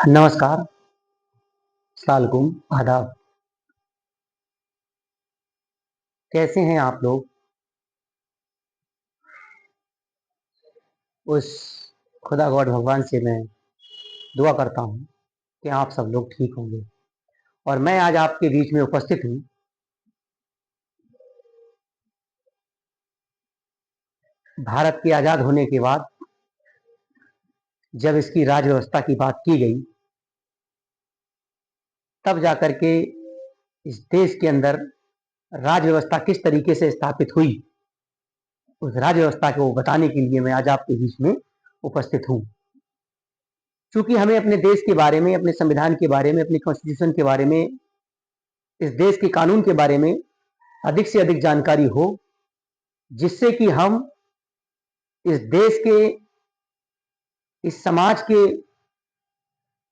नमस्कार, सलाकुम, आदाब। कैसे हैं आप लोग? उस खुदा गॉड भगवान से मैं दुआ करता हूँ कि आप सब लोग ठीक होंगे और मैं आज आपके बीच में उपस्थित हूँ भारत के आज़ाद होने के बाद जब इसकी राज व्यवस्था की बात की गई, तब जाकर के इस देश के अंदर राज व्यवस्था किस तरीके से स्थापित हुई, उस राज व्यवस्था को बताने के लिए मैं आज आपके बीच में उपस्थित हूँ। चूँकि हमें अपने देश के बारे में, अपने संविधान के बारे में, अपने कॉन्स्टिट्यूशन के बारे में, इस देश के कानून के बारे में अधिक से अधिक जानकारी हो, जिससे कि हम इस देश के, इस समाज के,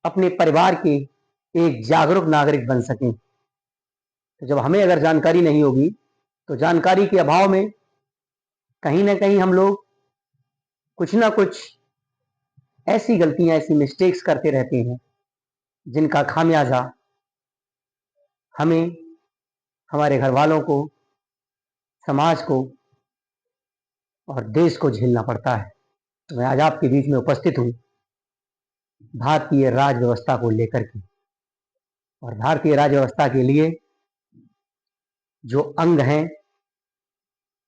अपने परिवार के एक जागरूक नागरिक बन सकें। तो जब हमें अगर जानकारी नहीं होगी, तो जानकारी के अभाव में कहीं ना कहीं हम लोग कुछ ना कुछ ऐसी गलतियां, ऐसी मिस्टेक्स करते रहते हैं, जिनका खामियाजा हमें, हमारे घर वालों को, समाज को और देश को झेलना पड़ता है। तो मैं आज आपके बीच में उपस्थित हूँ भारतीय राज व्यवस्था को लेकर के, और भारतीय राज व्यवस्था के लिए जो अंग हैं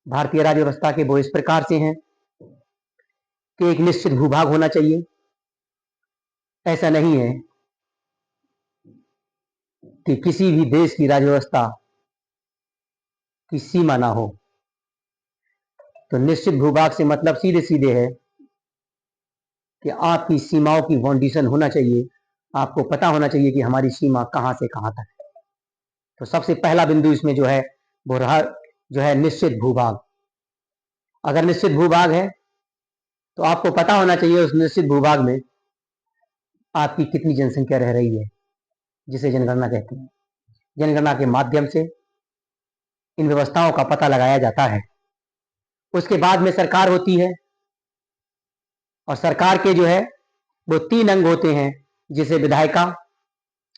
भारतीय राज व्यवस्था के, वो इस प्रकार से हैं कि एक निश्चित भूभाग होना चाहिए। ऐसा नहीं है कि किसी भी देश की राज व्यवस्था की सीमा ना हो। तो निश्चित भूभाग से मतलब सीधे सीधे है कि आपकी सीमाओं की फाउंडेशन होना चाहिए, आपको पता होना चाहिए कि हमारी सीमा कहां से कहां तक है। तो सबसे पहला बिंदु इसमें जो है वो रहा, जो है निश्चित भूभाग। अगर निश्चित भूभाग है तो आपको पता होना चाहिए उस निश्चित भूभाग में आपकी कितनी जनसंख्या रह रही है, जिसे जनगणना कहते हैं। जनगणना के माध्यम से इन व्यवस्थाओं का पता लगाया जाता है। उसके बाद में सरकार होती है, और सरकार के जो है वो 3 अंग होते हैं, जिसे विधायिका,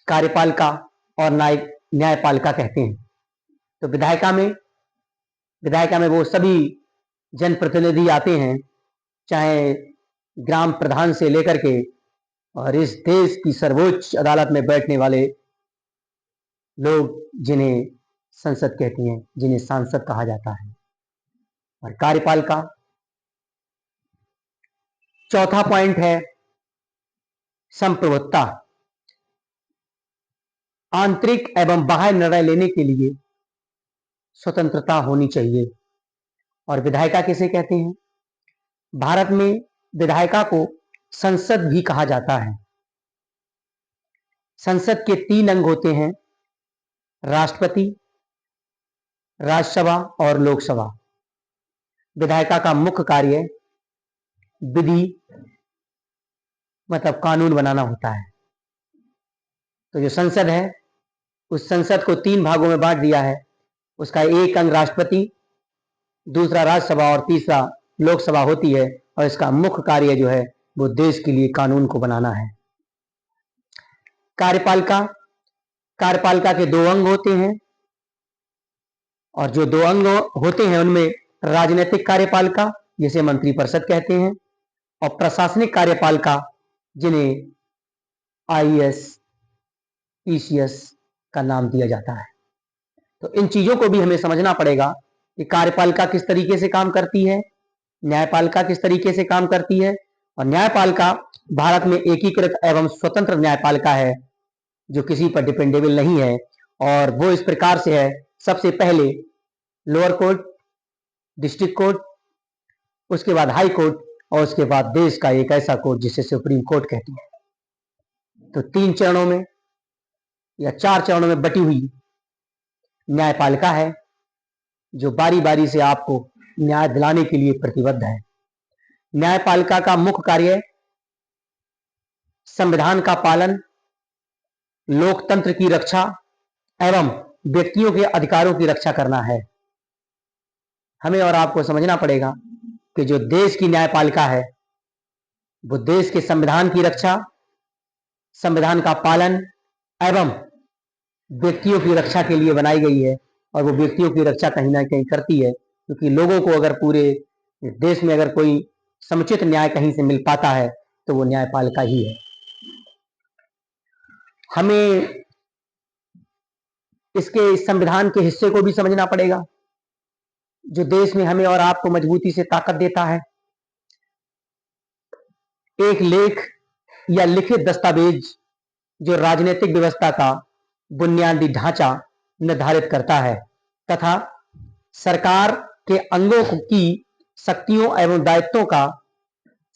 कार्यपालिका और न्यायपालिका कहते हैं। तो विधायिका में वो सभी जनप्रतिनिधि आते हैं, चाहे ग्राम प्रधान से लेकर के और इस देश की सर्वोच्च अदालत में बैठने वाले लोग, जिन्हें संसद कहते हैं, जिन्हें सांसद कहा जाता है। और कार्यपालिका, चौथा पॉइंट है संप्रभुता। आंतरिक एवं बाह्य निर्णय लेने के लिए स्वतंत्रता होनी चाहिए। और विधायिका किसे कहते हैं? भारत में विधायिका को संसद भी कहा जाता है। संसद के 3 अंग होते हैं, राष्ट्रपति, राज्यसभा और लोकसभा। विधायिका का मुख्य कार्य विधि मतलब कानून बनाना होता है। तो जो संसद है, उस संसद को 3 भागों में बांट दिया है। उसका एक अंग राष्ट्रपति, दूसरा राज्यसभा और तीसरा लोकसभा होती है। और इसका मुख्य कार्य जो है वो देश के लिए कानून को बनाना है। कार्यपालिका, कार्यपालिका के 2 अंग होते हैं, और जो 2 अंग होते हैं उनमें राजनीतिक कार्यपालिका, जिसे मंत्रिपरिषद कहते हैं, और प्रशासनिक कार्यपालिका, जिन्हें आईएएस, पीसीएस का नाम दिया जाता है। तो इन चीजों को भी हमें समझना पड़ेगा कि कार्यपालिका किस तरीके से काम करती है, न्यायपालिका किस तरीके से काम करती है। और न्यायपालिका भारत में एकीकृत एवं स्वतंत्र न्यायपालिका है, जो किसी पर डिपेंडेबल नहीं है। और वो इस प्रकार से है, सबसे पहले लोअर कोर्ट, डिस्ट्रिक्ट कोर्ट, उसके बाद हाई कोर्ट, और उसके बाद देश का एक ऐसा कोर्ट जिसे सुप्रीम कोर्ट कहते हैं। तो 3 चरणों में या 4 चरणों में बटी हुई न्यायपालिका है, जो बारी बारी से आपको न्याय दिलाने के लिए प्रतिबद्ध है। न्यायपालिका का मुख्य कार्य संविधान का पालन, लोकतंत्र की रक्षा एवं व्यक्तियों के अधिकारों की रक्षा करना है। हमें और आपको समझना पड़ेगा कि जो देश की न्यायपालिका है, वो देश के संविधान की रक्षा, संविधान का पालन एवं व्यक्तियों की रक्षा के लिए बनाई गई है, और वो व्यक्तियों की रक्षा कहीं ना कहीं करती है, क्योंकि लोगों को अगर पूरे देश में अगर कोई समुचित न्याय कहीं से मिल पाता है तो वो न्यायपालिका ही है। हमें इसके इस संविधान के हिस्से को भी समझना पड़ेगा जो देश में हमें और आपको मजबूती से ताकत देता है। एक लेख या लिखित दस्तावेज जो राजनीतिक व्यवस्था का बुनियादी ढांचा निर्धारित करता है तथा सरकार के अंगों की शक्तियों एवं दायित्वों का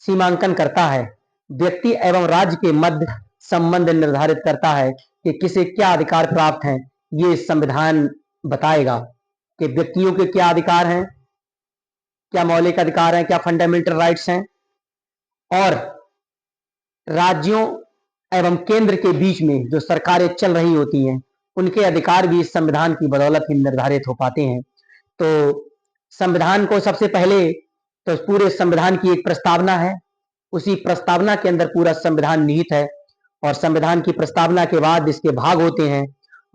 सीमांकन करता है। व्यक्ति एवं राज्य के मध्य संबंध निर्धारित करता है कि किसे क्या अधिकार प्राप्त हैं। ये संविधान बताएगा कि व्यक्तियों के क्या अधिकार हैं, क्या मौलिक अधिकार हैं, क्या फंडामेंटल राइट्स हैं, और राज्यों एवं केंद्र के बीच में जो सरकारें चल रही होती हैं उनके अधिकार भी इस संविधान की बदौलत ही निर्धारित हो पाते हैं। तो संविधान को सबसे पहले तो पूरे संविधान की एक प्रस्तावना है, उसी प्रस्तावना के अंदर पूरा संविधान निहित है, और संविधान की प्रस्तावना के बाद इसके भाग होते हैं,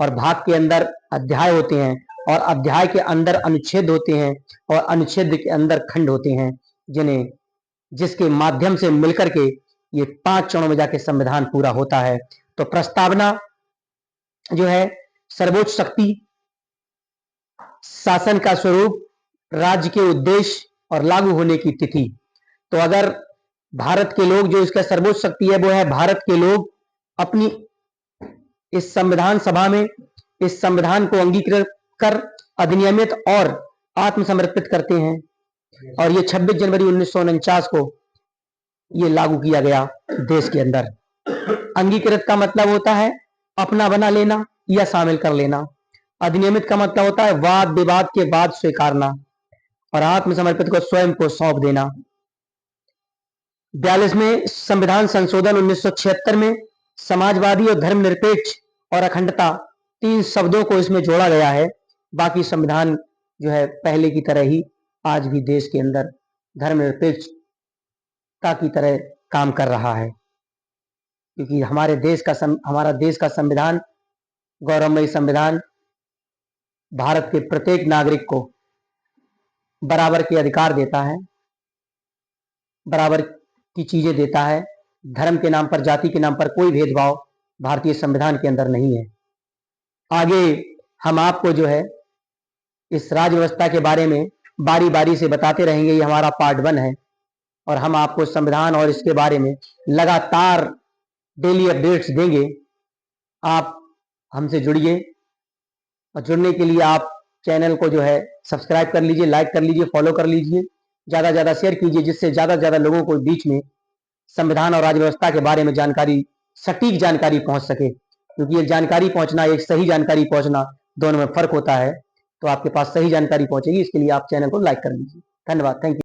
और भाग के अंदर अध्याय होते हैं, और अध्याय के अंदर अनुच्छेद होते हैं, और अनुच्छेद के अंदर खंड होते हैं, जिसके माध्यम से मिलकर के ये 5 चरणों में जाके संविधान पूरा होता है। तो प्रस्तावना जो है सर्वोच्च शक्ति, शासन का स्वरूप, राज्य के उद्देश्य और लागू होने की तिथि। तो अगर भारत के लोग, जो इसका सर्वोच्च शक्ति है वो है भारत के लोग, अपनी इस संविधान सभा में इस संविधान को अंगीकृत कर अधिनियमित और आत्मसमर्पित करते हैं, और ये 26 जनवरी 1949 को ये लागू किया गया देश के अंदर। अंगीकृत का मतलब होता है अपना बना लेना या शामिल कर लेना। अधिनियमित का मतलब होता है वाद विवाद के बाद स्वीकारना, और आत्मसमर्पित को स्वयं को सौंप देना। 42वें संविधान संशोधन 1976 में समाजवादी और धर्मनिरपेक्ष और अखंडता 3 शब्दों को इसमें जोड़ा गया है। बाकी संविधान जो है पहले की तरह ही आज भी देश के अंदर धर्मनिरपेक्षता की तरह काम कर रहा है, क्योंकि हमारा देश का संविधान, गौरवमयी संविधान, भारत के प्रत्येक नागरिक को बराबर के अधिकार देता है, बराबर की चीजें देता है। धर्म के नाम पर, जाति के नाम पर कोई भेदभाव भारतीय संविधान के अंदर नहीं है। आगे हम आपको जो है इस राज्य व्यवस्था के बारे में बारी बारी से बताते रहेंगे। ये हमारा पार्ट 1 है, और हम आपको संविधान और इसके बारे में लगातार डेली अपडेट्स देंगे। आप हमसे जुड़िए, और जुड़ने के लिए आप चैनल को जो है सब्सक्राइब कर लीजिए, लाइक कर लीजिए, फॉलो कर लीजिए, ज़्यादा से ज़्यादा शेयर कीजिए, जिससे ज़्यादा से ज़्यादा लोगों को बीच में संविधान और राज्य व्यवस्था के बारे में जानकारी, सटीक जानकारी पहुंच सके, क्योंकि ये जानकारी पहुंचना, एक सही जानकारी पहुंचना, दोनों में फर्क होता है। तो आपके पास सही जानकारी पहुंचेगी, इसके लिए आप चैनल को लाइक कर लीजिए। धन्यवाद, थैंक यू।